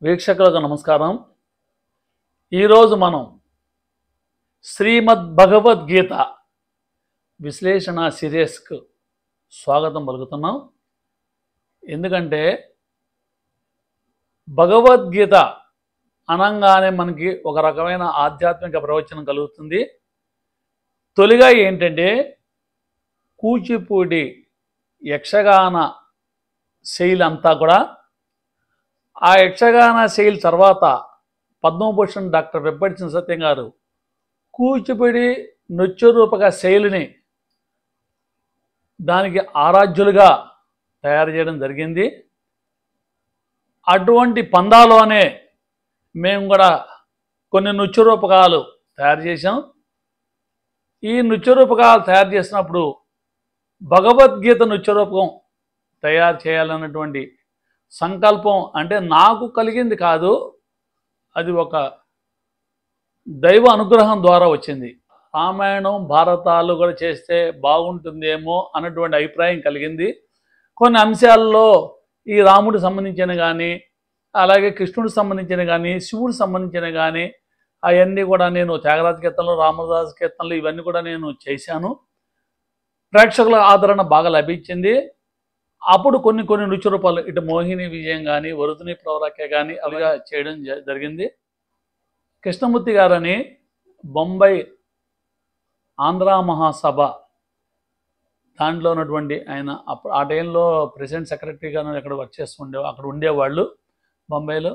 వీక్షకులకు నమస్కారం. ఈరోజు మనం శ్రీమద్ భగవద్గీత విశ్లేషణ సిరీస్కు స్వాగతం పలుకుతున్నాం. ఎందుకంటే భగవద్గీత అనగానే మనకి ఒక రకమైన ఆధ్యాత్మిక ప్రవచనం కలుగుతుంది. తొలిగా ఏంటంటే కూచిపూడి యక్షగాన శైలి అంతా కూడా, ఆ యక్షగాన శైలి తర్వాత పద్మభూషణ్ డాక్టర్ వెంపటి సత్యం గారు కూచిపూడి నృత్య రూపక శైలిని దానికి ఆరాధ్యులుగా తయారు చేయడం జరిగింది. అటువంటి పందాలోనే మేము కూడా కొన్ని నృత్య రూపకాలు తయారు చేసాం. ఈ నృత్య రూపకాలు తయారు చేసినప్పుడు భగవద్గీత నృత్య రూపకం తయారు చేయాలన్నటువంటి సంకల్పం అంటే నాకు కలిగింది కాదు, అది ఒక దైవ అనుగ్రహం ద్వారా వచ్చింది. రామాయణం భారతాలు కూడా చేస్తే బాగుంటుందేమో అన్నటువంటి అభిప్రాయం కలిగింది. కొన్ని అంశాల్లో ఈ రాముడికి సంబంధించిన కానీ, అలాగే కృష్ణుడికి సంబంధించిన కానీ, శివుడికి సంబంధించిన కానీ అవన్నీ కూడా నేను త్యాగరాజ కీర్తనలు, రామదాస్ కీర్తనలు ఇవన్నీ కూడా నేను చేశాను. ప్రేక్షకుల ఆదరణ బాగా లభించింది. అప్పుడు కొన్ని నృత్య రూపాలు ఇటు మోహిని విజయం కానీ, వరుదిని ప్రవరాఖ్య కానీ అలాగా చేయడం జరిగింది. కృష్ణమూర్తి గారని బొంబాయి ఆంధ్ర మహాసభ దాంట్లో ఉన్నటువంటి ఆయన అప్పుడు ఆ టైంలో ప్రెసిడెంట్ సెక్రటరీగాను ఎక్కడ వర్క్ అక్కడ ఉండేవాళ్ళు బొంబాయిలో.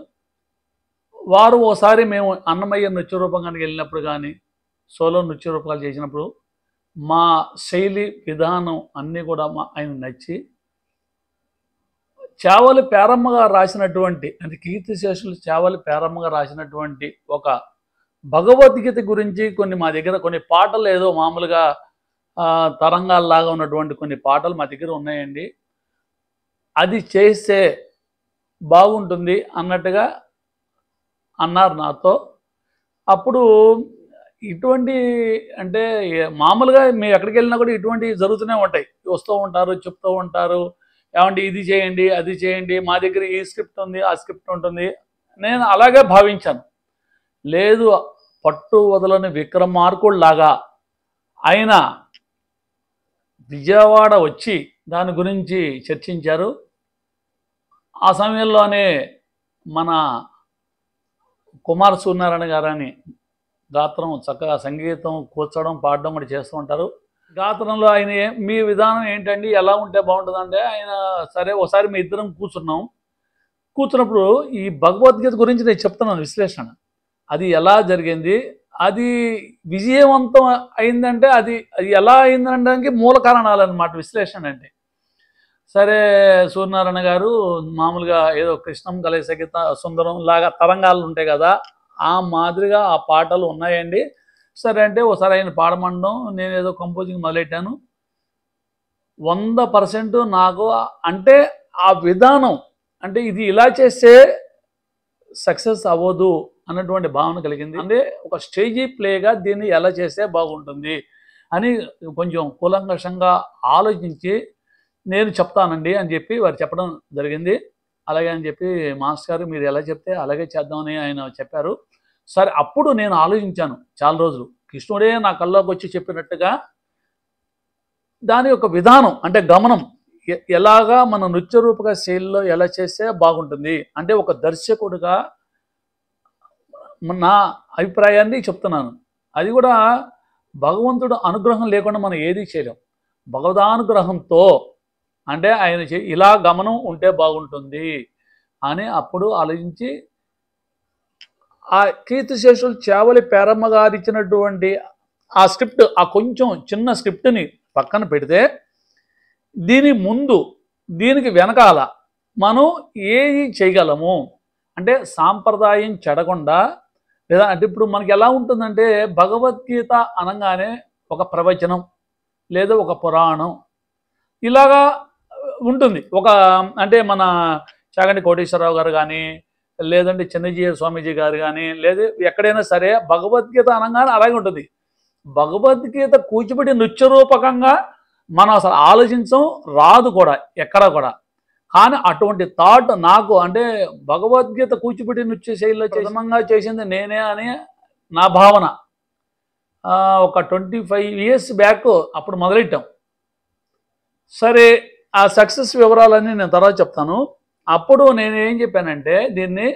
వారు ఓసారి మేము అన్నమయ్య నృత్య రూపకానికి వెళ్ళినప్పుడు కానీ, సోలో నృత్య రూపకాలు చేసినప్పుడు మా శైలి విధానం అన్నీ కూడా ఆయన నచ్చి చావలి పేరమ్మగా రాసినటువంటి, అంటే కీర్తిశేషులు చావలి పేరమ్మగా రాసినటువంటి ఒక భగవద్గీత గురించి కొన్ని మా దగ్గర కొన్ని పాటలు ఏదో మామూలుగా తరంగాల్లాగా ఉన్నటువంటి కొన్ని పాటలు మా దగ్గర ఉన్నాయండి. అది చేస్తే బాగుంటుంది అన్నట్టుగా అన్నారు నాతో. అప్పుడు ఇటువంటి అంటే మామూలుగా మేము ఎక్కడికి వెళ్ళినా కూడా ఇటువంటివి జరుగుతూనే ఉంటాయి. వస్తూ ఉంటారు, చెప్తూ ఉంటారు, ఏమంటే ఇది చేయండి అది చేయండి, మా దగ్గర ఈ స్క్రిప్ట్ ఉంది ఆ స్క్రిప్ట్ ఉంటుంది. నేను అలాగే భావించాను. లేదు, పట్టు వదలని విక్రమార్కుల్లాగా ఆయన విజయవాడ వచ్చి దాని గురించి చర్చించారు. ఆ సమయంలోనే మన కుమార సూర్యనారాయణ గారని గాత్రం చక్కగా సంగీతం కూర్చోవడం పాడడం కూడా చేస్తూ ఉంటారు. గాత్రంలో ఆయన మీ విధానం ఏంటండి, ఎలా ఉంటే బాగుంటుందంటే ఆయన సరే ఒకసారి మీ ఇద్దరం కూర్చున్నప్పుడు ఈ భగవద్గీత గురించి నేను చెప్తున్నాను విశ్లేషణ. అది ఎలా జరిగింది, అది విజయవంతం అయిందంటే అది ఎలా అయిందనడానికి మూల కారణాలు అన్నమాట విశ్లేషణ అంటే. సరే సూర్యనారాయణ గారు మామూలుగా ఏదో కృష్ణం కలే సంగీత సుందరం లాగా తరంగాలు ఉంటాయి కదా, ఆ మాదిరిగా ఆ పాటలు ఉన్నాయండి. సరే అంటే ఒకసారి ఆయన పాడమండం, నేను ఏదో కంపోజింగ్ మొదలెట్టాను. 100% నాకు అంటే ఆ విధానం అంటే ఇది ఇలా చేస్తే సక్సెస్ అవ్వదు అన్నటువంటి భావన కలిగింది. అంటే ఒక స్టేజీ ప్లేగా దీన్ని ఎలా చేస్తే బాగుంటుంది అని కొంచెం కూలంకషంగా ఆలోచించి నేను చెప్తానండి అని చెప్పి వారు చెప్పడం జరిగింది. అలాగే అని చెప్పి మాస్టర్ గారు మీరు ఎలా చెప్తే అలాగే చేద్దామని ఆయన చెప్పారు. సరే అప్పుడు నేను ఆలోచించాను చాలా రోజులు. కృష్ణుడే నా కల్లోకి వచ్చి చెప్పినట్టుగా దాని యొక్క విధానం అంటే గమనం ఎలాగా మన నృత్య రూపక శైలిలో ఎలా చేస్తే బాగుంటుంది అంటే ఒక దర్శకుడిగా నా అభిప్రాయాన్ని చెప్తున్నాను. అది కూడా భగవంతుడు అనుగ్రహం లేకుండా మనం ఏది చేయలేం. భగవదానుగ్రహంతో అంటే ఆయన ఇలా గమనం ఉంటే బాగుంటుంది అని అప్పుడు ఆలోచించి ఆ కీర్తిశేషులు చావలి పేరమ్మ గారు ఇచ్చినటువంటి ఆ స్క్రిప్ట్, ఆ కొంచెం చిన్న స్క్రిప్ట్ని పక్కన పెడితే దీని ముందు దీనికి వెనకాల మనం ఏది చేయగలము అంటే సాంప్రదాయం చెడకుండా, లేదా అంటే ఇప్పుడు మనకి ఎలా ఉంటుందంటే భగవద్గీత అనగానే ఒక ప్రవచనం లేదా ఒక పురాణం ఇలాగా ఉంటుంది. ఒక అంటే మన చాగంటి కోటేశ్వరరావు గారు కానీ, లేదంటే చిన్నజీయ స్వామీజీ గారు కానీ, లేదా ఎక్కడైనా సరే భగవద్గీత అనగానే అలాగే ఉంటుంది. భగవద్గీత కూచిపూడి నృత్య రూపకంగా మనం అసలు ఆలోచించం, రాదు కూడా ఎక్కడా కూడా. కానీ అటువంటి థాట్ నాకు అంటే భగవద్గీత కూచిపూడి నృత్య శైలిలో ప్రథమంగా చేసింది నేనే అని నా భావన. ఒక 25 years బ్యాక్ అప్పుడు మొదలెట్టాం. సరే ఆ సక్సెస్ వివరాలన్నీ నేను తర్వాత చెప్తాను. అప్పుడు నేను ఏం చెప్పానంటే దీన్ని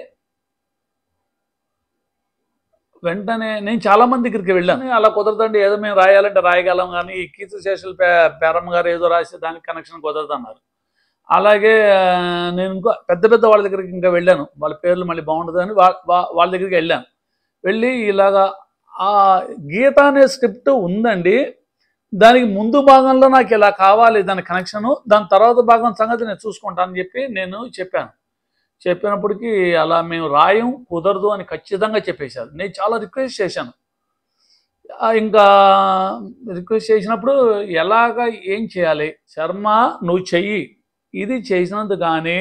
వెంటనే నేను చాలామంది దగ్గరికి వెళ్ళాను. అలా కుదరదండి, ఏదో మేము రాయాలంటే రాయగలం, కానీ ఈ కీర్తిశేషులు పేరమ్మ గారు ఏదో రాసి దానికి కనెక్షన్ కుదరదు అన్నారు. అలాగే నేను ఇంకో పెద్ద పెద్ద వాళ్ళ దగ్గరికి ఇంకా వెళ్ళాను. వాళ్ళ పేర్లు మళ్ళీ బాగుంటుందని వాళ్ళ దగ్గరికి వెళ్ళాను. వెళ్ళి ఇలాగా ఆ గీత అనే స్క్రిప్ట్ ఉందండి, దానికి ముందు భాగంలో నాకు ఇలా కావాలి దాని కనెక్షను, దాని తర్వాత భాగం సంగతి నేను చూసుకుంటానని చెప్పి నేను చెప్పాను. చెప్పినప్పటికీ అలా మేము రాయం, కుదరదు అని ఖచ్చితంగా చెప్పేశారు. నేను చాలా రిక్వెస్ట్ చేశాను. ఇంకా రిక్వెస్ట్ చేసినప్పుడు ఎలాగా ఏం చేయాలి, శర్మ నువ్వు చెయ్యి, ఇది చేసినందుకు కానీ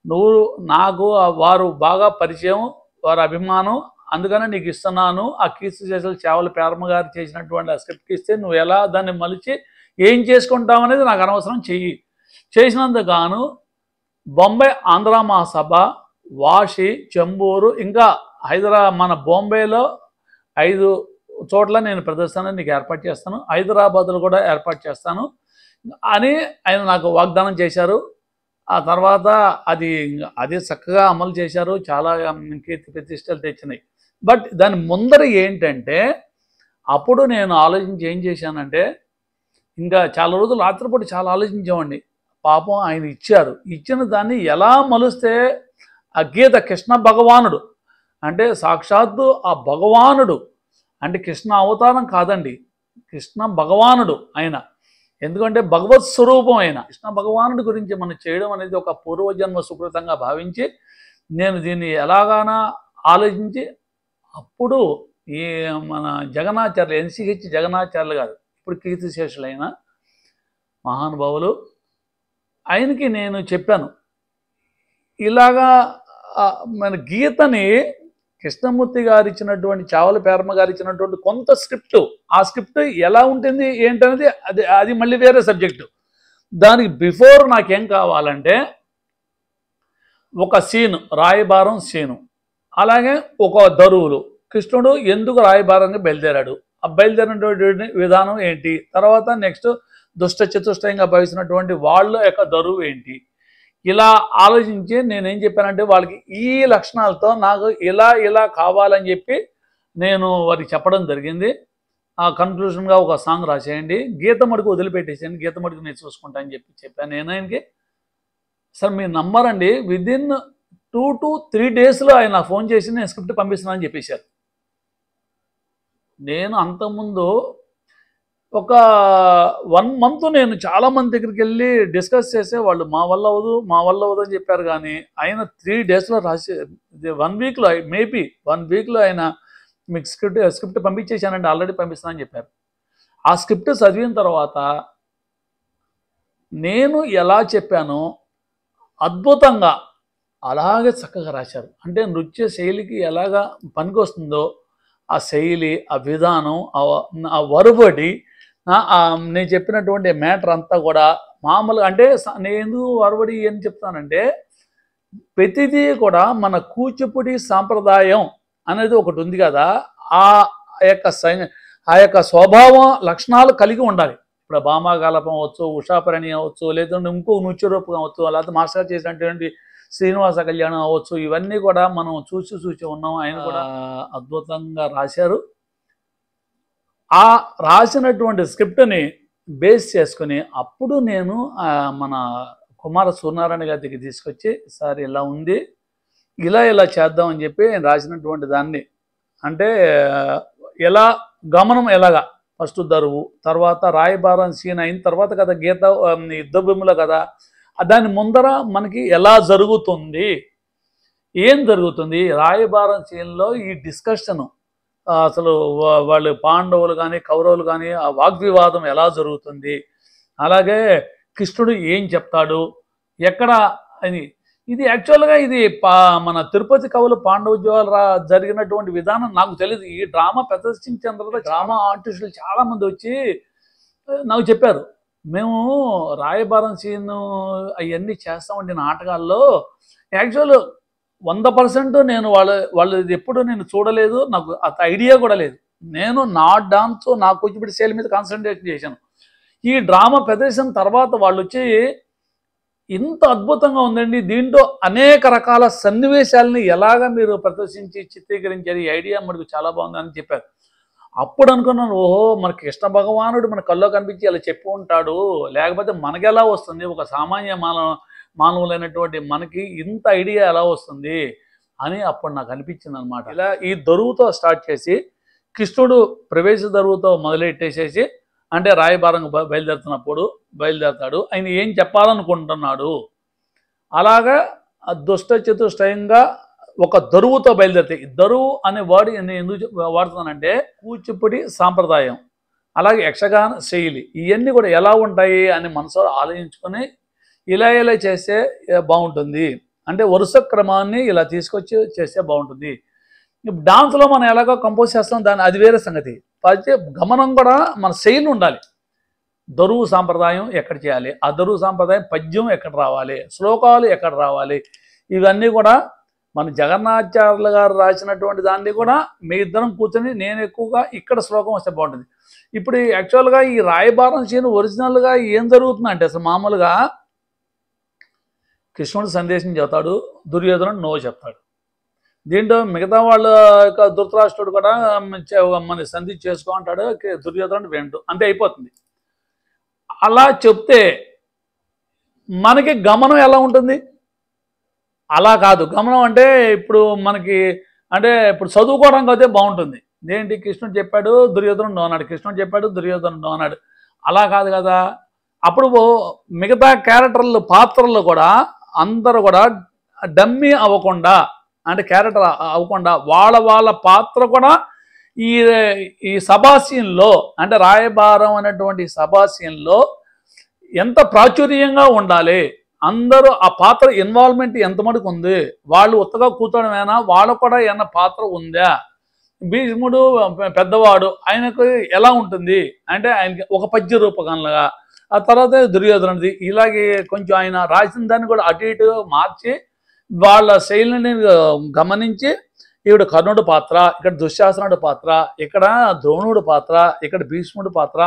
నువ్వు నాకు వారు బాగా పరిచయం, వారి అభిమానం, అందుకనే నీకు ఇస్తున్నాను. ఆ కీర్తిశేషులు చేవల పేరమ్మ గారు చేసినటువంటి ఆ స్క్రిప్ట్కి ఇస్తే నువ్వు ఎలా దాన్ని మలిచి ఏం చేసుకుంటావు అనేది నాకు అనవసరం, చెయ్యి. చేసినందుకు గాను బొంబాయి ఆంధ్ర మహాసభ, వాషి, చెంబూరు, ఇంకా మన బాంబేలో 5 చోట్ల నేను ప్రదర్శన నీకు ఏర్పాటు చేస్తాను, హైదరాబాద్లో కూడా ఏర్పాటు చేస్తాను అని ఆయన నాకు వాగ్దానం చేశారు. ఆ తర్వాత అది చక్కగా అమలు చేశారు. చాలా కీర్తి ప్రతిష్టలు తెచ్చినాయి. బట్ దాని ముందర ఏంటంటే అప్పుడు నేను ఆలోచించి ఏం చేశానంటే, ఇంకా చాలా రోజులు రాత్రిపూట చాలా ఆలోచించామండి. పాపం ఆయన ఇచ్చారు, ఇచ్చిన దాన్ని ఎలా మలుస్తే ఆ గీత కృష్ణ భగవానుడు అంటే సాక్షాత్తు ఆ భగవానుడు అంటే కృష్ణ అవతారం కాదండి, కృష్ణ భగవానుడు ఆయన. ఎందుకంటే భగవత్ స్వరూపం ఆయన కృష్ణ భగవానుడి గురించి మనం చేయడం అనేది ఒక పూర్వజన్మ సుకృతంగా భావించి నేను దీన్ని ఎలాగానా ఆలోచించి అప్పుడు ఈ మన జగన్నాచార్యులు ఎన్సిహెచ్ జగన్నాచార్యులు గారు, ఇప్పుడు కీర్తిశేషులైన మహానుభావులు, ఆయనకి నేను చెప్పాను ఇలాగా మన గీతని కృష్ణమూర్తి గారు ఇచ్చినటువంటి, చావల పేరమ్మ గారు ఇచ్చినటువంటి కొంత స్క్రిప్ట్, ఆ స్క్రిప్ట్ ఎలా ఉంటుంది ఏంటనేది అది మళ్ళీ వేరే సబ్జెక్టు. దానికి బిఫోర్ నాకేం కావాలంటే ఒక సీను, రాయబారం సీను, అలాగే ఒక దరువులు, కృష్ణుడు ఎందుకు రాయబారంగా బయలుదేరాడు, ఆ బయలుదేరినటువంటి విధానం ఏంటి, తర్వాత నెక్స్ట్ దుష్ట చతుష్టయంగా భావిస్తున్నటువంటి వాళ్ళ యొక్క దరువు ఏంటి, ఇలా ఆలోచించి నేనేం చెప్పానంటే వాళ్ళకి ఈ లక్షణాలతో నాకు ఇలా కావాలని చెప్పి నేను వారికి చెప్పడం జరిగింది. ఆ కన్క్లూషన్గా ఒక సాంగ్ రాసేయండి, గీత మడుకు వదిలిపెట్టేసేయండి, గీత మడుకు నేను చూసుకుంటా అని చెప్పాను నేను ఆయనకి. సార్ మీరు నమ్మరండి, విదిన్ 2 to 3 daysలో ఆయన ఫోన్ చేసి నేను స్క్రిప్ట్ పంపిస్తున్నానని చెప్పేశారు. నేను అంతకుముందు ఒక 1 month నేను చాలామంది దగ్గరికి వెళ్ళి డిస్కస్ చేసే వాళ్ళు మా వల్ల అవ్వదు అని చెప్పారు. కానీ ఆయన 3 daysలో రాసి 1 weekలో మేబీ 1 weekలో ఆయన మీకు స్క్రిప్ట్ పంపించేశానండి, ఆల్రెడీ పంపిస్తానని చెప్పారు. ఆ స్క్రిప్ట్ చదివిన తర్వాత నేను ఎలా చెప్పానో అద్భుతంగా అలాగే చక్కగా రాశారు. అంటే నృత్య శైలికి ఎలాగా పనికొస్తుందో ఆ శైలి, ఆ విధానం, ఆ వరుబడి, నేను చెప్పినటువంటి మ్యాటర్ అంతా కూడా మామూలుగా అంటే నేను వరుబడి ఏం చెప్తానంటే ప్రతిదీ కూడా మన కూచిపూడి సాంప్రదాయం అనేది ఒకటి ఉంది కదా, ఆ యొక్క స్వభావం లక్షణాలు కలిగి ఉండాలి. ఇప్పుడు భామాగాలపం అవ్వచ్చు, ఉషాపరణి అవ్వచ్చు, లేదంటే ఇంకో నృత్య రూపం అవ్వచ్చు, లేకపోతే మాస్టర్ చేసినటువంటి శ్రీనివాస కళ్యాణం అవ్వచ్చు, ఇవన్నీ కూడా మనం చూసి ఉన్నాం. ఆయన కూడా అద్భుతంగా రాశారు. ఆ రాసినటువంటి స్క్రిప్ట్ని బేస్ చేసుకుని అప్పుడు నేను మన కుమార సూర్యనారాయణ గారి దగ్గరికి తీసుకొచ్చి, సార్ ఇలా ఉంది, ఇలా చేద్దామని చెప్పి రాసినటువంటి దాన్ని అంటే ఎలా గమనం ఎలాగా ఫస్ట్ దరువు, తర్వాత రాయబారం సీన్ అయిన తర్వాత కదా గీత యుద్ధభూమిలో కదా, దాని ముందర మనకి ఎలా జరుగుతుంది, ఏం జరుగుతుంది రాయబారం సీన్లో ఈ డిస్కషను, అసలు వాళ్ళు పాండవులు కానీ కౌరవులు కానీ ఆ వాగ్వివాదం ఎలా జరుగుతుంది, అలాగే కృష్ణుడు ఏం చెప్తాడు ఎక్కడ అని. ఇది యాక్చువల్గా ఇది మన తిరుపతి కవులు పాండవోద్యోగాలు జరిగినటువంటి విధానం నాకు తెలియదు. ఈ డ్రామా ప్రదర్శించిన తర్వాత డ్రామా ఆర్టిస్టులు చాలామంది వచ్చి నాకు చెప్పారు, మేము రాయబారం సీను అవన్నీ చేస్తామండి నాటకాల్లో. యాక్చువల్ 100% నేను వాళ్ళది ఎప్పుడు నేను చూడలేదు. నాకు అంత ఐడియా కూడా లేదు. నేను నా డాన్స్, నా కూచిపూడి శైలి మీద కాన్సంట్రేషన్ చేశాను. ఈ డ్రామా ప్రదర్శన తర్వాత వాళ్ళొచ్చి ఇంత అద్భుతంగా ఉందండి. దీంట్లో అనేక రకాల సన్నివేశాలని ఎలాగ మీరు ప్రదర్శించి చిత్రీకరించారు, ఈ ఐడియా మటుకు చాలా బాగుందని చెప్పారు. అప్పుడు అనుకున్నాను, ఓహో! మన కృష్ణ భగవానుడు మన కల్లో కనిపించి ఇలా చెప్పి ఉంటాడు. లేకపోతే మనకెలా వస్తుంది? ఒక సామాన్య మానవులైనటువంటి మనకి ఇంత ఐడియా ఎలా వస్తుంది అని అప్పుడు నాకు అనిపించింది అనమాట. ఇలా ఈ దొరువుతో స్టార్ట్ చేసి కృష్ణుడు ప్రవేశ దొరువుతో మొదలెట్టేసేసి, అంటే రాయబారంగా బయలుదేరతాడు. ఆయన ఏం చెప్పాలనుకుంటున్నాడు, అలాగా దుష్ట చతుష్టయంగా ఒక దరువుతో బయలుదేరితే. దరువు అనే వర్డ్ నేను ఎందుకు వాడుతున్నానంటే, కూచిపూడి సాంప్రదాయం, అలాగే యక్షగాన శైలి, ఇవన్నీ కూడా ఎలా ఉంటాయి అని మనసులో ఆలోచించుకొని ఇలా చేస్తే బాగుంటుంది, అంటే వరుస క్రమాన్ని ఇలా తీసుకొచ్చి చేస్తే బాగుంటుంది. డాన్స్లో మనం ఎలాగో కంపోజ్ చేస్తాం, దాన్ని అది వేరే సంగతి. అయితే గమనం కూడా మన శైలి ఉండాలి. దరువు సాంప్రదాయం ఎక్కడ చేయాలి, ఆ దరువు సాంప్రదాయం పద్యం ఎక్కడ రావాలి, శ్లోకాలు ఎక్కడ రావాలి, ఇవన్నీ కూడా మన జగన్నాచార్యులు గారు రాసినటువంటి దాన్ని కూడా మీ ఇద్దరం కూర్చొని నేను ఎక్కువగా ఇక్కడ శ్లోకం వస్తే బాగుంటుంది. ఇప్పుడు యాక్చువల్గా ఈ రాయబారం సీన్ ఒరిజినల్గా ఏం జరుగుతుందంటే, అసలు మామూలుగా కృష్ణుడు సందేశం చెప్తాడు, దుర్యోధనుడు నో చెప్తాడు. దీంట్లో మిగతా వాళ్ళ యొక్క ధృతరాష్ట్రుడు కూడా మన సంధి చేసుకో అంటాడు, దుర్యోధనుడు వెంటు, అంతే అయిపోతుంది. అలా చెప్తే మనకి గమనం ఎలా ఉంటుంది? అలా కాదు. గమనం అంటే ఇప్పుడు మనకి అంటే ఇప్పుడు చదువుకోవడానికి అయితే బాగుంటుంది. ఏంటి, కృష్ణుడు చెప్పాడు దుర్యోధనుడు అన్నాడు, కృష్ణుడు చెప్పాడు దుర్యోధనుడు అన్నాడు, అలా కాదు కదా. అప్పుడు మిగతా క్యారెక్టర్లు పాత్రలు కూడా అందరూ కూడా డమ్మీ అవ్వకుండా, అంటే క్యారెక్టర్ అవ్వకుండా వాళ్ళ పాత్ర కూడా ఈ సభాసీన్లో, అంటే రాయబారం అనేటువంటి సభాసీన్లో ఎంత ప్రాచుర్యంగా ఉండాలి, అందరూ ఆ పాత్ర ఇన్వాల్వ్మెంట్ ఎంత మటుకు ఉంది, వాళ్ళు ఉత్తగా కూర్చోడమేనా, వాళ్ళకు కూడా ఏమన్నా పాత్ర ఉందా, భీష్ముడు పెద్దవాడు ఆయనకు ఎలా ఉంటుంది అంటే ఆయనకి ఒక పద్య రూపకంగా, ఆ తర్వాత దుర్యోధనుడిది, ఇలాగే కొంచెం ఆయన రాసిన దాన్ని కూడా అటు ఇటు మార్చి వాళ్ళ శైలిని గమనించి, ఈవిడ కర్ణుడు పాత్ర, ఇక్కడ దుశ్శాసనుడు పాత్ర, ఇక్కడ ద్రోణుడు పాత్ర, ఇక్కడ భీష్ముడు పాత్ర,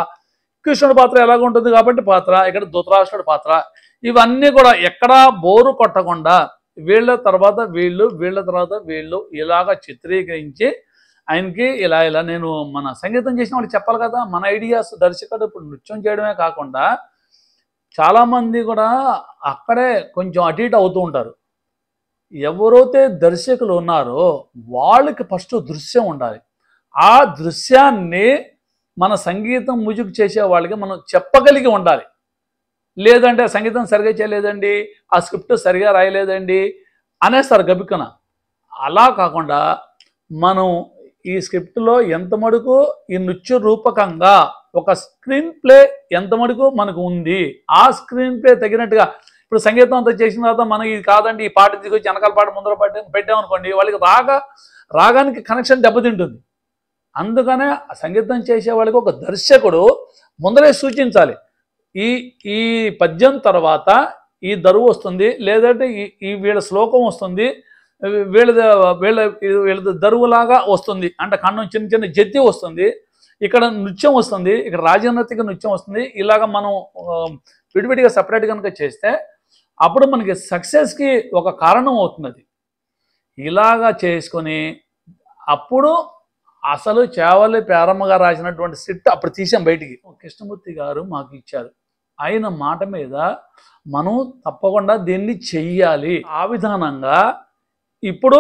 కృష్ణుడు పాత్ర ఎలాగ ఉంటుంది కాబట్టి పాత్ర, ఇక్కడ ధృతరాష్ట్రుడు పాత్ర, ఇవన్నీ కూడా ఎక్కడా బోరు కొట్టకుండా వీళ్ళ తర్వాత వీళ్ళు ఇలాగ చిత్రీకరించి ఆయనకి ఇలా నేను మన సంగీతం చేసిన వాళ్ళకి చెప్పాలి కదా, మన ఐడియాస్. దర్శకుడు ఇప్పుడు నృత్యం చేయడమే కాకుండా చాలామంది కూడా అక్కడే కొంచెం అటు ఇటు అవుతూ ఉంటారు. ఎవరైతే దర్శకులు ఉన్నారో వాళ్ళకి ఫస్ట్ దృశ్యం ఉండాలి. ఆ దృశ్యాన్ని మన సంగీతం మ్యూజిక్ చేసే వాళ్ళకి మనం చెప్పగలిగి ఉండాలి. లేదంటే సంగీతం సరిగా చేయలేదండి, ఆ స్క్రిప్ట్ సరిగా రాయలేదండి అనేస్తారు గబిక్కున. అలా కాకుండా మనం ఈ స్క్రిప్ట్లో ఎంత మటుకు ఈ నృత్య రూపకంగా ఒక స్క్రీన్ ప్లే ఎంత మటుకు మనకు ఉంది, ఆ స్క్రీన్ ప్లే తగినట్టుగా ఇప్పుడు సంగీతం అంతా చేసిన తర్వాత మనకి ఇది కాదండి, ఈ పాట తీసుకొచ్చి వెనకాల పాట ముందర పెట్టామనుకోండి, వాళ్ళకి రాగానికి కనెక్షన్ దెబ్బతింటుంది. అందుకనే సంగీతం చేసే వాళ్ళకి ఒక దర్శకుడు ముందరే సూచించాలి, ఈ పద్యం తర్వాత ఈ దరువు వస్తుంది, లేదంటే ఈ వీళ్ళ శ్లోకం వస్తుంది, వీళ్ళ దరువులాగా వస్తుంది, అంటే కన్నం చిన్న చిన్న జతి వస్తుంది, ఇక్కడ నృత్యం వస్తుంది, ఇక్కడ రాజనైతిక నృత్యం వస్తుంది. ఇలాగ మనం విడివిడిగా సపరేట్ కనుక చేస్తే అప్పుడు మనకి సక్సెస్కి ఒక కారణం అవుతుంది. ఇలాగా చేసుకొని అప్పుడు అసలు చేవల్లి పేరమ్మ గారు రాసినటువంటి సిట్ అప్పుడు తీసాం బయటికి. కృష్ణమూర్తి గారు మాకు ఇచ్చారు, ఆయన మాట మీద మనం తప్పకుండా దీన్ని చెయ్యాలి. ఆ విధానంగా ఇప్పుడు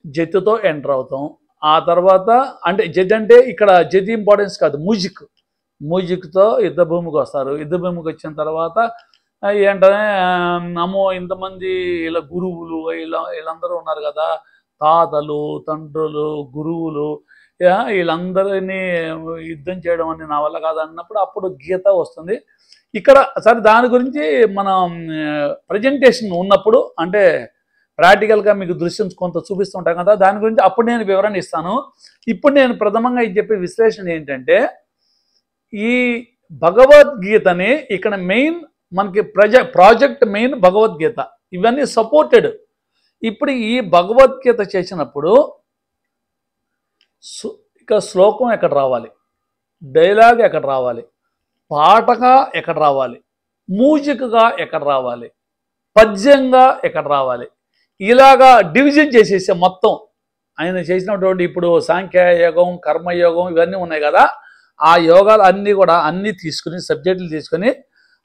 జతితో ఎంటర్ అవుతాం. ఆ తర్వాత అంటే జతి అంటే ఇక్కడ జతి ఇంపార్టెన్స్ కాదు, మ్యూజిక్తో యుద్ధ భూమికి వస్తారు. యుద్ధ భూమికి వచ్చిన తర్వాత ఏంటనే అమ్మో ఇంతమంది ఇలా గురువులు వీళ్ళందరూ ఉన్నారు కదా, తాతలు తండ్రులు గురువులు, వీళ్ళందరినీ యుద్ధం చేయడం అని నా వల్ల కాదన్నప్పుడు అప్పుడు గీత వస్తుంది. ఇక్కడ సరే దాని గురించి మనం ప్రజెంటేషన్ ఉన్నప్పుడు అంటే ప్రాక్టికల్గా మీకు దృశ్యం కొంత చూపిస్తుంటాం కదా, దాని గురించి అప్పుడు నేను వివరణ ఇస్తాను. ఇప్పుడు నేను ప్రథమంగా ఇది చెప్పే విశ్లేషణ ఏంటంటే, ఈ భగవద్గీతని ఇక్కడ మెయిన్ మనకి ప్రాజెక్ట్ మెయిన్ భగవద్గీత, ఇవన్నీ సపోర్టెడ్. ఇప్పుడు ఈ భగవద్గీత చేసినప్పుడు ఇక శ్లోకం ఎక్కడ రావాలి, డైలాగ్ ఎక్కడ రావాలి, పాటగా ఎక్కడ రావాలి, మ్యూజిక్గా ఎక్కడ రావాలి, పద్యంగా ఎక్కడ రావాలి, ఇలాగా డివిజన్ చేసేసే మొత్తం ఆయన చేసినటువంటి ఇప్పుడు సాంఖ్యయోగం, కర్మయోగం ఇవన్నీ ఉన్నాయి కదా, ఆ యోగాలు అన్నీ కూడా అన్నీ తీసుకుని సబ్జెక్టులు తీసుకొని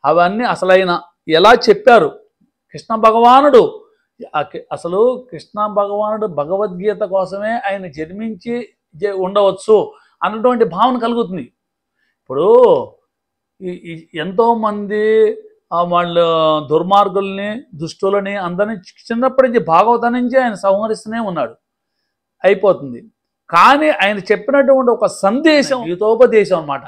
అవన్నీ అసలైన ఎలా చెప్పారు కృష్ణ భగవానుడు. అసలు కృష్ణ భగవానుడు భగవద్గీత కోసమే ఆయన జన్మించి ఉండవచ్చు అన్నటువంటి భావన కలుగుతుంది. ఇప్పుడు ఎంతోమంది వాళ్ళు దుర్మార్గుల్ని, దుష్టులని అందరినీ చిన్నప్పటి నుంచి భాగవతం నుంచి ఆయన సంహరిస్తూనే ఉన్నాడు, అయిపోతుంది. కానీ ఆయన చెప్పినటువంటి ఒక సందేశం, గీతోపదేశం అన్నమాట.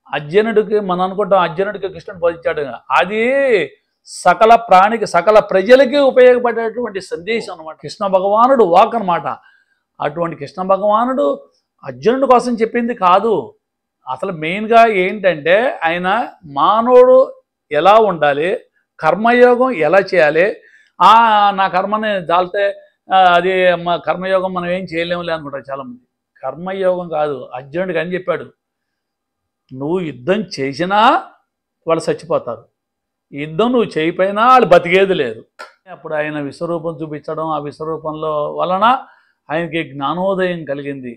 అర్జునుడికి మనం అనుకుంటాం అర్జునుడికి కృష్ణుడు బోధించాడు, అది సకల ప్రాణికి సకల ప్రజలకి ఉపయోగపడేటువంటి సందేశం అనమాట. కృష్ణ భగవానుడు వాక్ అనమాట. అటువంటి కృష్ణ భగవానుడు అర్జునుడి కోసం చెప్పింది కాదు. అసలు మెయిన్గా ఏంటంటే ఆయన మానవుడు ఎలా ఉండాలి, కర్మయోగం ఎలా చేయాలి, నా కర్మని దాల్తే అది కర్మయోగం మనం ఏం చేయలేములే అనుకుంటారు చాలామంది. కర్మయోగం కాదు, అర్జునుడికి అని చెప్పాడు, నువ్వు యుద్ధం చేసినా వాళ్ళు చచ్చిపోతారు, యుద్ధం నువ్వు చేయిపోయినా వాళ్ళు బతికేది లేదు. అప్పుడు ఆయన విశ్వరూపం చూపించడం, ఆ విశ్వరూపంలో వలన ఆయనకి జ్ఞానోదయం కలిగింది.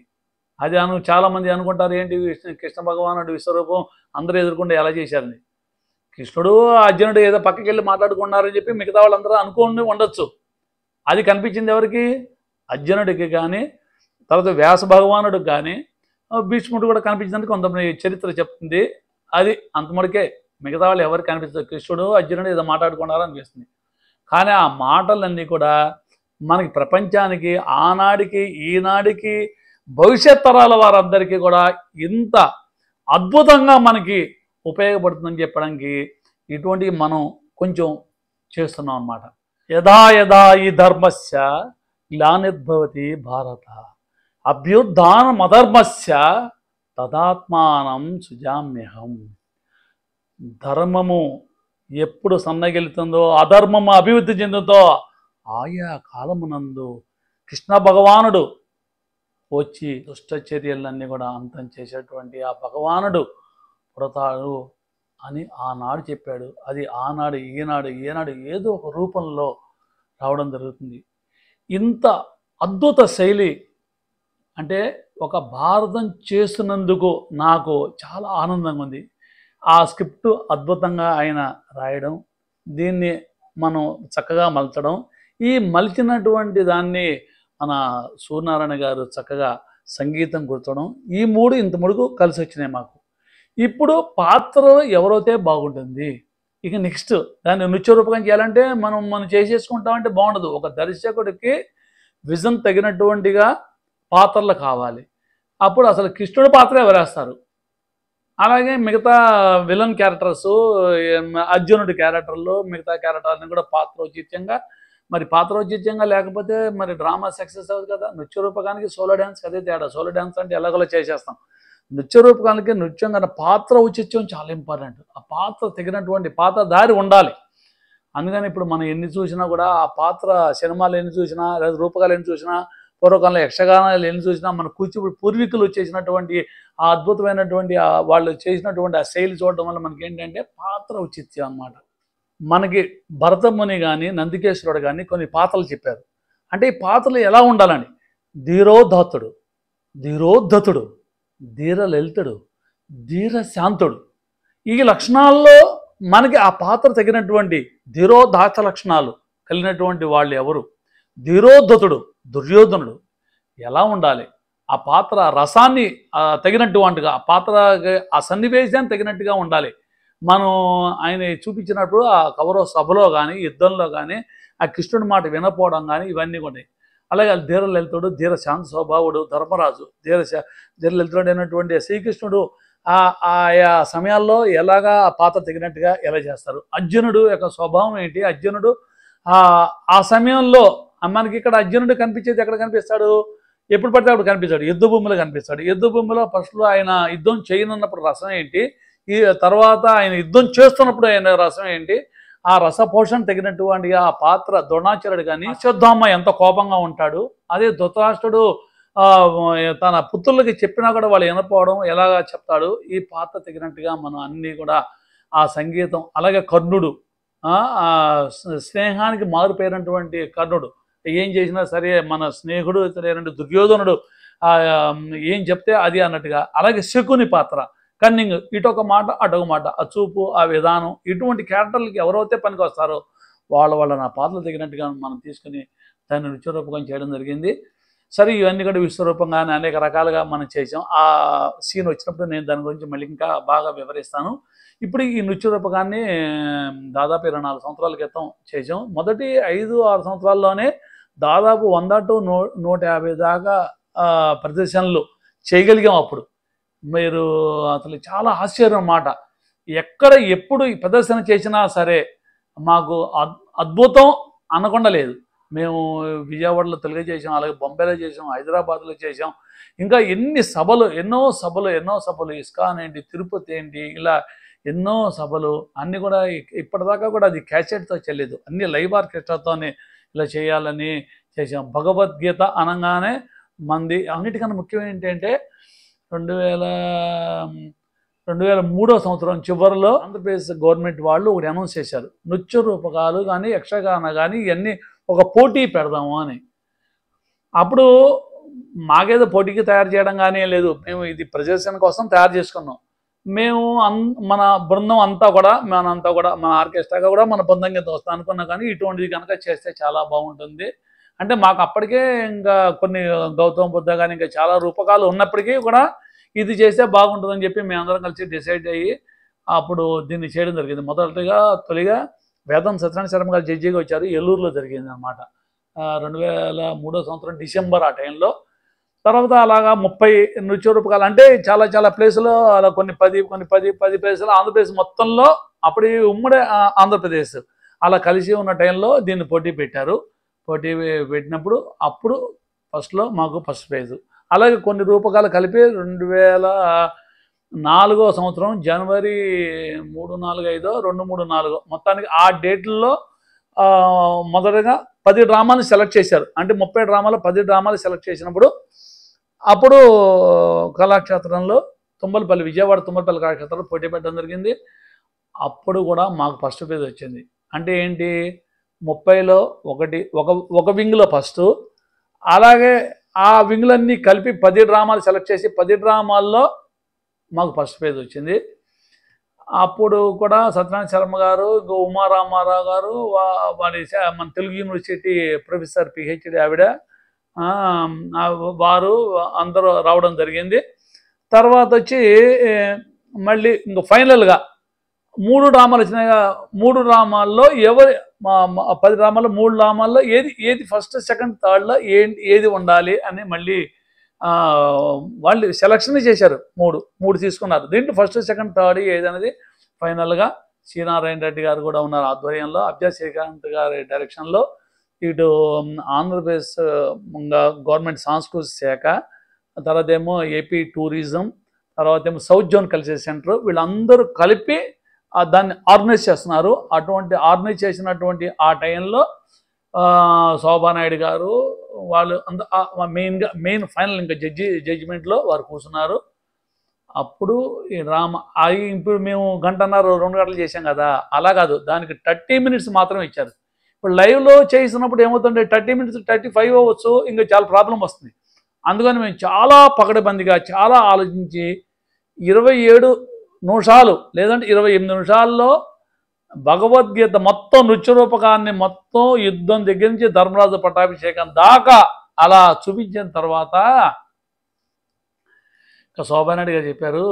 అది చాలామంది అనుకుంటారు ఏంటి కృష్ణ భగవానుడు విశ్వరూపం అందరూ ఎదుర్కొంటే ఎలా చేశారని. కృష్ణుడు అర్జునుడు ఏదో పక్కకి వెళ్ళి మాట్లాడుకున్నారని చెప్పి మిగతా వాళ్ళందరూ అనుకోండి ఉండొచ్చు. అది కనిపించింది ఎవరికి? అర్జునుడికి కానీ, తర్వాత వ్యాస భగవానుడికి కానీ, భీష్ముడు కూడా కనిపించిందని కొంతమంది చరిత్ర చెప్తుంది. అది అంతమడికే, మిగతా వాళ్ళు ఎవరికి కనిపిస్తుంది. కృష్ణుడు అర్జునుడు ఏదో మాట్లాడుకున్నారని అనిపిస్తుంది. కానీ ఆ మాటలన్నీ కూడా మనకి ప్రపంచానికి, ఆనాడికి ఈనాడికి భవిష్యత్ తరాల వారందరికీ కూడా ఇంత అద్భుతంగా మనకి ఉపయోగపడుతుందని చెప్పడానికి ఇటువంటివి మనం కొంచెం చేస్తున్నాం అన్నమాట. యదా యదా ఈ ధర్మస్య గ్లానిర్భవతి భారత అభ్యుత్థానమధర్మస్య తదాత్మానం సృజామ్యహం. ధర్మము ఎప్పుడు సన్నగిలుతుందో, అధర్మము అభివృద్ధి చెందుతో ఆయా కాలమునందు కృష్ణ భగవానుడు వచ్చి దుష్ట చర్యలన్నీ కూడా అంతం చేసేటువంటి ఆ భగవానుడు పుడతాడు అని ఆనాడు చెప్పాడు. అది ఆనాడు ఈనాడు ఏదో ఒక రూపంలో రావడం జరుగుతుంది. ఇంత అద్భుత శైలి అంటే ఒక భారతం చేస్తున్నందుకు నాకు చాలా ఆనందంగా ఉంది. ఆ స్క్రిప్ట్ అద్భుతంగా ఆయన రాయడం, దీన్ని మనం చక్కగా మలచడం, ఈ మలిచినటువంటి దాన్ని మన సూర్యనారాయణ గారు చక్కగా సంగీతం కూర్చోవడం, ఈ మూడు ఇంత ముడుకు కలిసి వచ్చినాయి మాకు. ఇప్పుడు పాత్రలు ఎవరైతే బాగుంటుంది, ఇక నెక్స్ట్ దాన్ని నృత్యరూపకం చేయాలంటే మనం చేసేసుకుంటామంటే బాగుండదు. ఒక దర్శకుడికి విజన్ తగినటువంటిగా పాత్రలు కావాలి. అప్పుడు అసలు కృష్ణుడి పాత్ర ఎవరేస్తారు, అలాగే మిగతా విలన్ క్యారెక్టర్స్, అర్జునుడి క్యారెక్టర్లు, మిగతా క్యారెక్టర్ని కూడా పాత్రోచిత్యంగా, మరి పాత్రోచిత్యంగా లేకపోతే మరి డ్రామా సక్సెస్ అవ్వదు కదా. నృత్య రూపకానికి సోలో డ్యాన్స్ అదే తేడా. సోలో డ్యాన్స్ అంటే ఎలాగోలా చేసేస్తాం, నృత్య రూపకానికి నృత్యం కన్నా పాత్ర ఔచిత్యం చాలా ఇంపార్టెంట్. ఆ పాత్ర తగినటువంటి పాత్రధారి ఉండాలి. అందుకని ఇప్పుడు మనం ఎన్ని చూసినా కూడా ఆ పాత్ర సినిమాలు ఎన్ని చూసినా, లేదా రూపకాలు ఎన్ని చూసినా, పూర్వకాలంలో యక్షగానాలు ఎన్ని చూసినా, మన కూచిపూడి పూర్వీకులు చేసినటువంటి ఆ అద్భుతమైనటువంటి వాళ్ళు చేసినటువంటి ఆ శైలి చూడడం వల్ల మనకి ఏంటంటే పాత్ర ఔచిత్యం అన్నమాట. మనకి భరతముని కానీ, నందికేశ్వరుడు కానీ కొన్ని పాత్రలు చెప్పారు. అంటే ఈ పాత్రలు ఎలా ఉండాలని, ధీరోద్ధతుడు, ధీరోద్ధతుడు, ధీరలలితుడు, ధీరశాంతుడు, ఈ లక్షణాల్లో మనకి ఆ పాత్ర తగినటువంటి ధీరోదాత లక్షణాలు కలిగినటువంటి వాళ్ళు ఎవరు? ధీరోద్ధతుడు దుర్యోధనుడు ఎలా ఉండాలి, ఆ పాత్ర రసాన్ని తగినటువంటిగా, ఆ పాత్ర ఆ సన్నివేశాన్ని తగినట్టుగా ఉండాలి. మనం ఆయన చూపించినప్పుడు ఆ కౌరవ సభలో కానీ, యుద్ధంలో కానీ ఆ కృష్ణుడి మాట వినపోవడం కానీ ఇవన్నీ ఉన్నాయి. అలాగే ధీరలలితుడు, ధీరశాంత స్వభావుడు ధర్మరాజు, ధీరలలితుడు అయినటువంటి శ్రీకృష్ణుడు ఆయా సమయాల్లో ఎలాగా ఆ పాత్ర తగినట్టుగా ఎలా చేస్తారు. అర్జునుడు యొక్క స్వభావం ఏంటి, అర్జునుడు ఆ సమయంలో మనకి ఇక్కడ అర్జునుడు కనిపించేది ఎక్కడ కనిపిస్తాడు, ఎప్పుడు పడితే అప్పుడు కనిపిస్తాడు, యుద్ధ భూమిలో కనిపిస్తాడు. యుద్ధ భూమిలో ఫస్ట్లో ఆయన యుద్ధం చేయనున్నప్పుడు రసం ఏంటి, ఈ తర్వాత ఆయన యుద్ధం చేస్తున్నప్పుడు ఆయన రసం ఏంటి, ఆ రసపోషణ తగినటువంటి ఆ పాత్ర ద్రోణాచార్యుడు కానీ అశ్వత్థామ ఎంత కోపంగా ఉంటాడు, అదే ధృతరాష్ట్రుడు తన పుత్రులకి చెప్పినా కూడా వాళ్ళు వినపోవడం ఎలాగా చెప్తాడు, ఈ పాత్ర తగినట్టుగా మనం అన్నీ కూడా ఆ సంగీతం. అలాగే కర్ణుడు, స్నేహానికి మారుపోయినటువంటి కర్ణుడు ఏం చేసినా సరే మన స్నేహితుడు ఇతడైనటువంటి దుర్యోధనుడు ఏం చెప్తే అది అన్నట్టుగా. అలాగే శకుని పాత్ర కన్నింగ్, ఇటొక మాట అటొక మాట, ఆ చూపు ఆ విధానం, ఇటువంటి క్యారెక్టర్లకి ఎవరైతే పనికి వస్తారో వాళ్ళ నా పాత్రలు తగినట్టుగా మనం తీసుకుని దాన్ని నృత్యరూపకం చేయడం జరిగింది. సరే ఇవన్నీ కూడా విశ్వరూపంగానే అనేక రకాలుగా మనం చేసాం. ఆ సీన్ వచ్చినప్పుడు నేను దాని గురించి మళ్ళీ ఇంకా బాగా వివరిస్తాను. ఇప్పుడు ఈ నృత్య రూపకాన్ని దాదాపు 24 సంవత్సరాల క్రితం చేసాం. మొదటి 5-6 సంవత్సరాల్లోనే దాదాపు 100 to 150 దాకా ప్రదర్శనలు చేయగలిగాం. అప్పుడు మీరు అసలు చాలా ఆశ్చర్యం అన్నమాట. ఎక్కడ ఎప్పుడు ఈ ప్రదర్శన చేసినా సరే మాకు అద్భుతం అనకుండా లేదు. మేము విజయవాడలో తెలుగు చేసాం, అలాగే బొంబాయిలో చేసాం, హైదరాబాద్లో చేసాం, ఇంకా ఎన్నో సభలు ఇస్కాన్ ఏంటి, తిరుపతి ఏంటి, ఇలా ఎన్నో సభలు అన్నీ కూడా ఇప్పటిదాకా కూడా అది క్యాసెట్తో చెల్లేదు, అన్ని లైవ్ ఆర్కెస్ట్రాతోనే ఇలా చేయాలని చేసాం. భగవద్గీత అనగానే మంది అన్నిటికన్నా ముఖ్యం ఏంటంటే 2003 సంవత్సరం చివరిలో ఆంధ్రప్రదేశ్ గవర్నమెంట్ వాళ్ళు ఒకటి అనౌన్స్ చేశారు, నృత్య రూపకాలు కానీ యక్షగాన కానీ ఇవన్నీ ఒక పోటీ పెడదాము అని. అప్పుడు మాకేదో పోటీకి తయారు చేయడం కానీ లేదు, మేము ఇది ప్రదర్శన కోసం తయారు చేసుకున్నాం. మేము మన బృందం అంతా కూడా మన ఆర్కెస్ట్రాగా కూడా మన బృందం కింద వస్తాం అనుకున్నా. కానీ ఇటువంటిది కనుక చేస్తే చాలా బాగుంటుంది అంటే మాకు అప్పటికే ఇంకా కొన్ని గౌతమ బుద్ధ కానీ ఇంకా చాలా రూపకాలు ఉన్నప్పటికీ కూడా ఇది చేస్తే బాగుంటుందని చెప్పి మేమందరం కలిసి డిసైడ్ అయ్యి అప్పుడు దీన్ని చేయడం జరిగింది. తొలిగా వేదం సత్యనారాయణ శర్మ గారు జడ్జిగా వచ్చారు, ఏలూరులో జరిగింది అనమాట 2003 సంవత్సరం డిసెంబర్ ఆ టైంలో. తర్వాత అలాగా 30 నృత్య రూపకాలు అంటే చాలా ప్లేసులో అలా కొన్ని 10 ప్లేసులు ఆంధ్రప్రదేశ్ మొత్తంలో అప్పుడు ఉమ్మడి ఆంధ్రప్రదేశ్ అలా కలిసి ఉన్న టైంలో దీన్ని పోటీ పెట్టారు. పోటీ పెట్టినప్పుడు అప్పుడు ఫస్ట్లో మాకు ఫస్ట్ ప్రైజు. అలాగే కొన్ని రూపకాలు కలిపి 2004 సంవత్సరం జనవరి 3, 4, 5, 2, 3, 4 మొత్తానికి ఆ డేట్లలో మొదటగా 10 డ్రామాలు సెలెక్ట్ చేశారు. అంటే 30 డ్రామాలు 10 డ్రామాలు సెలెక్ట్ చేసినప్పుడు అప్పుడు కళాక్షేత్రంలో విజయవాడ తుమ్మలపల్లి కళాక్షేత్రంలో పోటీ పెట్టడం జరిగింది. అప్పుడు కూడా మాకు ఫస్ట్ ప్రైజ్ వచ్చింది. అంటే ఏంటి, 30లో ఒక వింగ్లో ఫస్ట్, అలాగే ఆ వింగ్లన్నీ కలిపి 10 డ్రామాలు సెలెక్ట్ చేసి 10 డ్రామాల్లో మాకు ఫస్ట్ ప్రైజ్ వచ్చింది. అప్పుడు కూడా సత్యనారాయణ శర్మ గారు, ఉమారామారావు గారు, మన తెలుగు యూనివర్సిటీ ప్రొఫెసర్ పిహెచ్డి ఆవిడ, వారు అందరూ రావడం జరిగింది. తర్వాత వచ్చి మళ్ళీ ఇంక ఫైనల్గా 3 డ్రామాలు వచ్చినాయి. 3 డ్రామాల్లో 10 డ్రామాల్లో 3 డ్రామాల్లో ఏది ఫస్ట్, సెకండ్, థర్డ్లో ఏది ఉండాలి అని మళ్ళీ వాళ్ళు సెలక్షన్ చేశారు. 3 తీసుకున్నారు. దీంట్లో ఫస్ట్, సెకండ్, థర్డ్ ఏది అనేది ఫైనల్గా శ్రీనారాయణ రెడ్డి గారు కూడా ఉన్నారు ఆధ్వర్యంలో, అభ్యాస్ శ్రీకాంత్ గారి డైరెక్షన్లో, ఇటు ఆంధ్రప్రదేశ్ గవర్నమెంట్ సాంస్కృతిక శాఖ, తర్వాత ఏమో ఏపీ టూరిజం, తర్వాత ఏమో సౌత్ జోన్ కల్చరల్ సెంటర్, వీళ్ళందరూ కలిపి దాన్ని ఆర్గనైజ్ చేస్తున్నారు. అటువంటి ఆర్గనైజ్ చేసినటువంటి ఆ టైంలో శోభానాయుడు గారు వాళ్ళు మెయిన్ ఫైనల్ ఇంకా జడ్జిమెంట్లో వారు కూర్చున్నారు. అప్పుడు ఈ ఇప్పుడు మేము 1.5 గంటలు 2 గంటలు చేసాం కదా, అలా కాదు, దానికి 30 minutes మాత్రం ఇచ్చారు. ఇప్పుడు లైవ్లో చేసినప్పుడు ఏమవుతుంటే 30 minutes 35 అవ్వచ్చు, ఇంకా చాలా ప్రాబ్లం వస్తుంది. అందుకని మేము చాలా పకడ్బందీగా చాలా ఆలోచించి 27 నిమిషాలు లేదంటే 28 నిమిషాల్లో భగవద్గీత మొత్తం నృత్య రూపకాన్ని మొత్తం యుద్ధం దగ్గర నుంచి ధర్మరాజు పట్టాభిషేకం దాకా అలా చూపించిన తర్వాత ఇంకా శోభానాయుడు గారు చెప్పారు,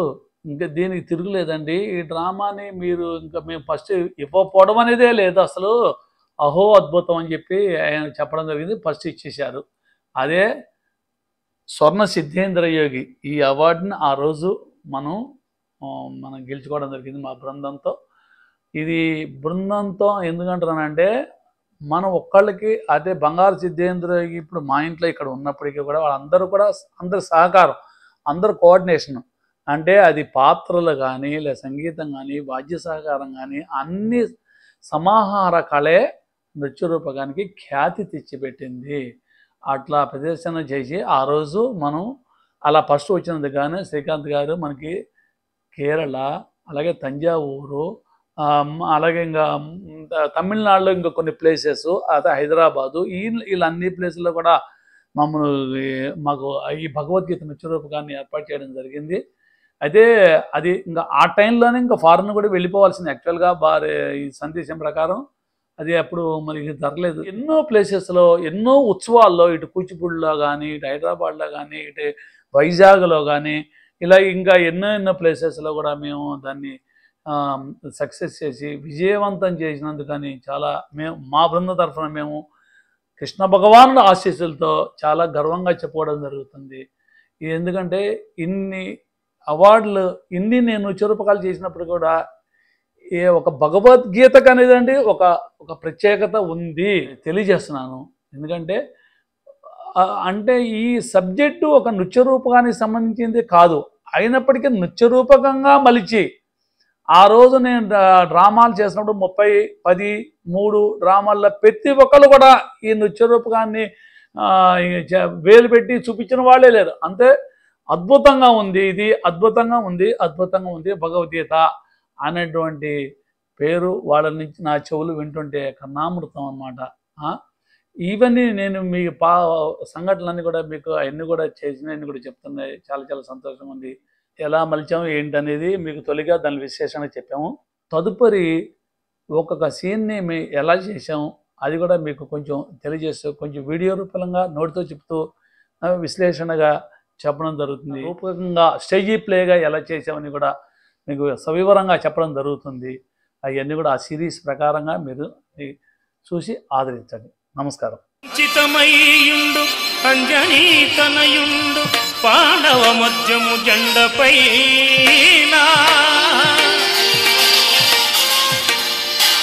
ఇంకా దీనికి తిరుగులేదండి, ఈ డ్రామాని మీరు ఇంకా మేము ఫస్ట్ ఇవ్వకపోవడం అనేదే లేదు అసలు, అహో అద్భుతం అని చెప్పి ఆయన చెప్పడం జరిగింది. ఫస్ట్ ఇచ్చేశారు. అదే స్వర్ణ సిద్ధేంద్ర యోగి ఈ అవార్డుని ఆ రోజు మనం గెలుచుకోవడం జరిగింది మా బృందంతో. ఇది బృందంతో ఎందుకంటున్నానంటే మనం ఒక్కళ్ళకి అదే బంగారు సిద్ధేంద్ర యోగి ఇప్పుడు మా ఇంట్లో ఇక్కడ ఉన్నప్పటికీ కూడా వాళ్ళందరూ కూడా అందరి సహకారం, అందరు కోఆర్డినేషన్ అంటే అది పాత్రలు కానీ లేదా సంగీతం కానీ వాద్య సహకారం కానీ అన్ని సమాహార కళే నృత్య రూపకానికి ఖ్యాతి తెచ్చిపెట్టింది. అట్లా ప్రదర్శన చేసి ఆ రోజు మనం అలా ఫస్ట్ వచ్చినందుకు కానీ శ్రీకాంత్ గారు మనకి కేరళ, అలాగే తంజావూరు, అలాగే ఇంకా తమిళనాడులో ఇంకా కొన్ని ప్లేసెస్, అదే హైదరాబాదు, వీళ్ళ అన్ని ప్లేసుల్లో కూడా మాకు ఈ భగవద్గీత నృత్య రూపకాన్ని ఏర్పాటు చేయడం జరిగింది. అయితే అది ఇంకా ఆ టైంలోనే ఇంకా ఫారెన్ కూడా వెళ్ళిపోవాల్సింది యాక్చువల్గా ఈ సందేశం ప్రకారం. అది అప్పుడు మనకి జరగలేదు. ఎన్నో ప్లేసెస్లో ఎన్నో ఉత్సవాల్లో, ఇటు కూచిపూడిలో కానీ, ఇటు హైదరాబాద్లో కానీ, ఇటు వైజాగ్లో కానీ, ఇలా ఇంకా ఎన్నో ప్లేసెస్లో కూడా మేము దాన్ని సక్సెస్ చేసి విజయవంతం చేసినందుకని చాలా మా బృందం తరఫున మేము కృష్ణ భగవానుడి ఆశీస్సులతో చాలా గర్వంగా చెప్పుకోవడం జరుగుతుంది. ఎందుకంటే ఇన్ని అవార్డులు, నేను నృత్య రూపకాలు చేసినప్పుడు కూడా ఒక భగవద్గీతకు అనేదండి ఒక ప్రత్యేకత ఉంది తెలియజేస్తున్నాను. ఎందుకంటే అంటే ఈ సబ్జెక్టు ఒక నృత్య రూపకానికి సంబంధించింది కాదు, అయినప్పటికీ నృత్య రూపకంగా మలిచి ఆ రోజు నేను డ్రామాలు చేసినప్పుడు 13 డ్రామాల్లో ప్రతి ఒక్కరు కూడా ఈ నృత్య రూపకాన్ని వేలు పెట్టి చూపించిన వాళ్ళే లేరు. అంతే అద్భుతంగా ఉంది, ఇది అద్భుతంగా ఉంది భగవద్గీత అనేటువంటి పేరు వాళ్ళ నుంచి నా చెవులు వింటుంటే కర్ణామృతం అన్నమాట. ఇవన్నీ నేను మీ సంఘటనలన్నీ కూడా మీకు అవన్నీ కూడా చేసినవన్నీ కూడా చెప్తున్నాయి. చాలా చాలా సంతోషంగా ఉంది. ఎలా మలిచాము ఏంటనేది మీకు తొలిగా దాని విశ్లేషణ చెప్పాము. తదుపరి ఒక్కొక్క సీన్ని మేము ఎలా చేసాము అది కూడా మీకు కొంచెం తెలియజేస్తూ, కొంచెం వీడియో రూపంగా నోటితో చెప్తూ విశ్లేషణగా చెప్పడం జరుగుతుంది. రూపకంగా స్టేజీ ప్లేగా ఎలా చేసామని కూడా మీకు సవివరంగా చెప్పడం జరుగుతుంది. అవన్నీ కూడా ఆ సిరీస్ ప్రకారంగా మీరు చూసి ఆదరించండి. నమస్కారం. చితమయ్యుండు అంజనీ తనయుండు పాండవ మధ్యము జెండపై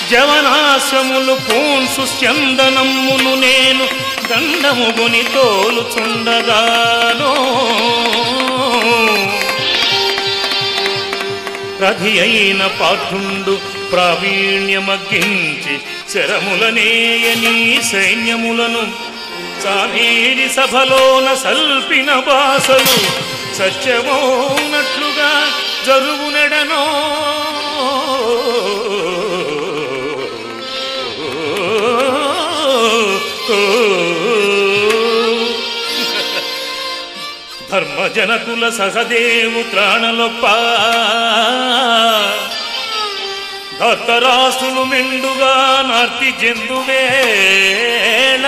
జవనాశములు పూన్సు చందనమ్మును నేను దండముగుని తోలుచుండగానో రథి అయిన పాఠుండు ప్రావీణ్యమగ్గించి శరములనేయని సైన్యములను సామేరి సభలోన సల్పిన బాసలు సత్యమోనట్లుగా జరుగునెడనో ధర్మజనకుల సహదేవు త్రాణలొప్ప దత్తరాసులు మెండుగా నార్తి జందువేళ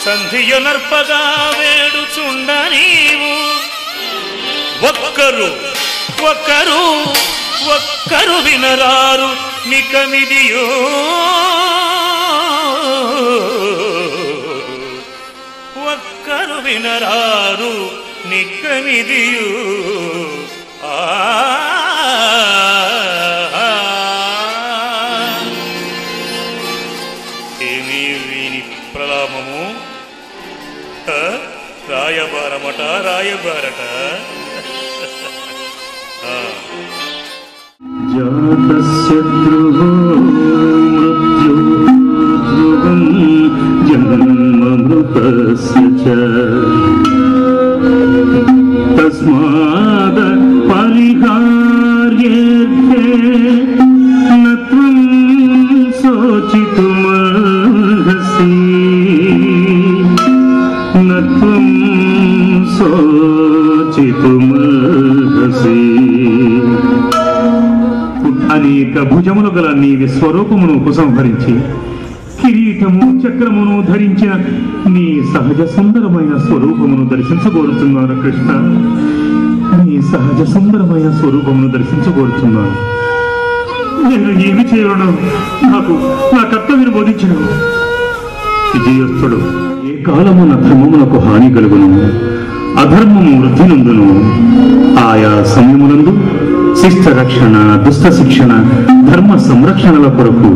సంధియునర్పగా వేడుచుండ నీవు ఒక్కరు వినరారు నికమిదియో ఒక్కరు వినరారు నికమిదియు ఏమీ వీని ప్రలాపము రాయబారమట రాయబారట జాతశత్రుః మృత్యు ధ్రువం జన్మమృతస్య చ తస్మాద్ పరిహార్యేతే న త్వం శోచితుమర్హసి న త్వం శోచితుమర్హసి. అనేక భుజములు గల నీ విశ్వరూపమును ఉపసంహరించి కిరీటము చక్రమును ధరించిన నీ సహజ సుందరమైన స్వరూపమును దర్శించగోరుతున్నాను కృష్ణ. నీ సహజ సుందరమైన స్వరూపమును దర్శించగోరుతున్నాను. నేను ఏమి చేయను, నాకు నా కర్తవ్యం బోధించను. విజయస్తుడు ఏ కాలమున ధర్మమునకు హాని కలుగును, అధర్మము వృద్ధి నందును. ఆయా సమయమునందు శిష్ట రక్షణ, దుష్ట శిక్షణ, ధర్మ సంరక్షణల కొరకు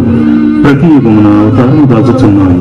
ప్రతి యుగమున అవతారము దాచుతున్నాను.